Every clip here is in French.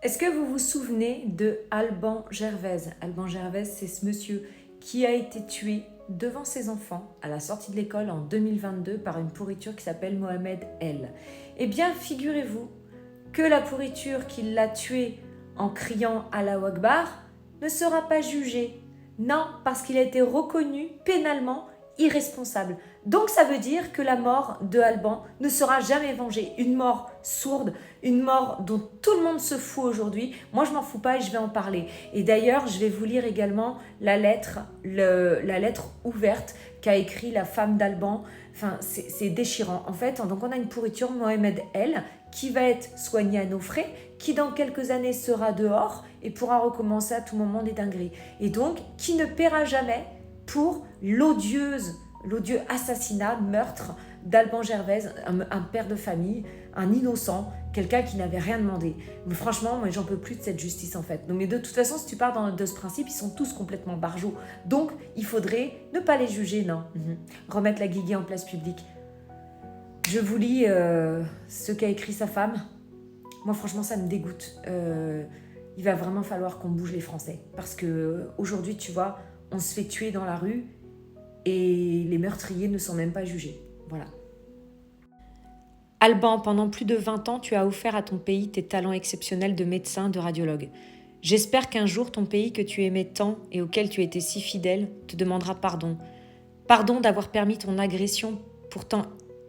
Est-ce que vous vous souvenez de Alban Gervaise? Alban Gervaise, c'est ce monsieur qui a été tué devant ses enfants à la sortie de l'école en 2022 par une pourriture qui s'appelle Mohamed El. Eh bien, figurez-vous que la pourriture qui l'a tué en criant Allahu Akbar ne sera pas jugée. Non, parce qu'il a été reconnu pénalement irresponsable. Donc ça veut dire que la mort de Alban ne sera jamais vengée. Une mort sourde, une mort dont tout le monde se fout aujourd'hui. Moi, je m'en fous pas et je vais en parler. Et d'ailleurs, je vais vous lire également la lettre ouverte qu'a écrit la femme d'Alban. Enfin, c'est déchirant. En fait, donc on a une pourriture, Mohamed El, qui va être soigné à nos frais, qui dans quelques années sera dehors et pourra recommencer à tout moment des dingueries. Et donc, qui ne paiera jamais pour l'odieux assassinat, meurtre d'Alban Gervaise, un père de famille, un innocent, quelqu'un qui n'avait rien demandé. Mais franchement, moi, j'en peux plus de cette justice, en fait. Donc, mais de toute façon, si tu pars de ce principe, ils sont tous complètement barjots. Donc, il faudrait ne pas les juger, non. Remettre la guiguille en place publique. Je vous lis ce qu'a écrit sa femme. Moi, franchement, ça me dégoûte. Il va vraiment falloir qu'on bouge les Français. Parce qu'aujourd'hui, tu vois, on se fait tuer dans la rue et les meurtriers ne sont même pas jugés. Voilà. Alban, pendant plus de 20 ans, tu as offert à ton pays tes talents exceptionnels de médecin, de radiologue. J'espère qu'un jour, ton pays que tu aimais tant et auquel tu étais si fidèle te demandera pardon. Pardon d'avoir permis ton agression pourtant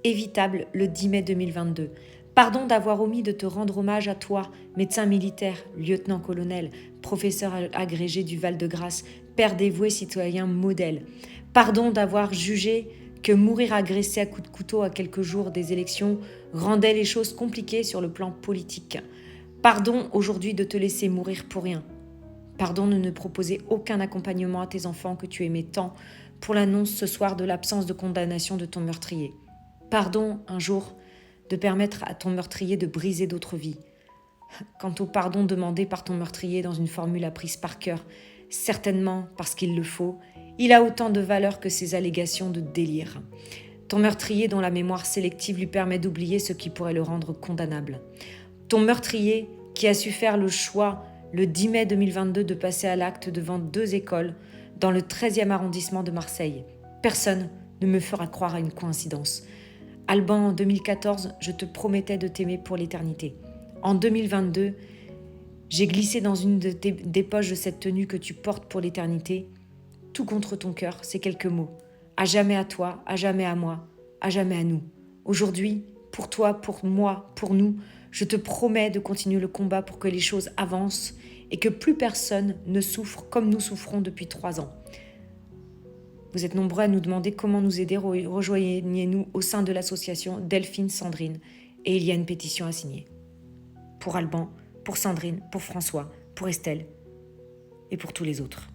évitable le 10 mai 2022. Pardon d'avoir omis de te rendre hommage à toi, médecin militaire, lieutenant-colonel, professeur agrégé du Val-de-Grâce, père dévoué, citoyen modèle. Pardon d'avoir jugé que mourir agressé à coups de couteau à quelques jours des élections rendait les choses compliquées sur le plan politique. Pardon aujourd'hui de te laisser mourir pour rien. Pardon de ne proposer aucun accompagnement à tes enfants que tu aimais tant pour l'annonce ce soir de l'absence de condamnation de ton meurtrier. Pardon un jour de permettre à ton meurtrier de briser d'autres vies. Quant au pardon demandé par ton meurtrier dans une formule apprise par cœur, certainement parce qu'il le faut, il a autant de valeur que ces allégations de délire. Ton meurtrier dont la mémoire sélective lui permet d'oublier ce qui pourrait le rendre condamnable. Ton meurtrier qui a su faire le choix le 10 mai 2022 de passer à l'acte devant 2 écoles dans le 13e arrondissement de Marseille. Personne ne me fera croire à une coïncidence. Alban, en 2014, je te promettais de t'aimer pour l'éternité. En 2022, j'ai glissé dans une des poches de cette tenue que tu portes pour l'éternité. Tout contre ton cœur, ces quelques mots. À jamais à toi, à jamais à moi, à jamais à nous. Aujourd'hui, pour toi, pour moi, pour nous, je te promets de continuer le combat pour que les choses avancent et que plus personne ne souffre comme nous souffrons depuis 3 ans. Vous êtes nombreux à nous demander comment nous aider. Rejoignez-nous au sein de l'association Delphine Sandrine et il y a une pétition à signer. Pour Alban, pour Sandrine, pour François, pour Estelle et pour tous les autres.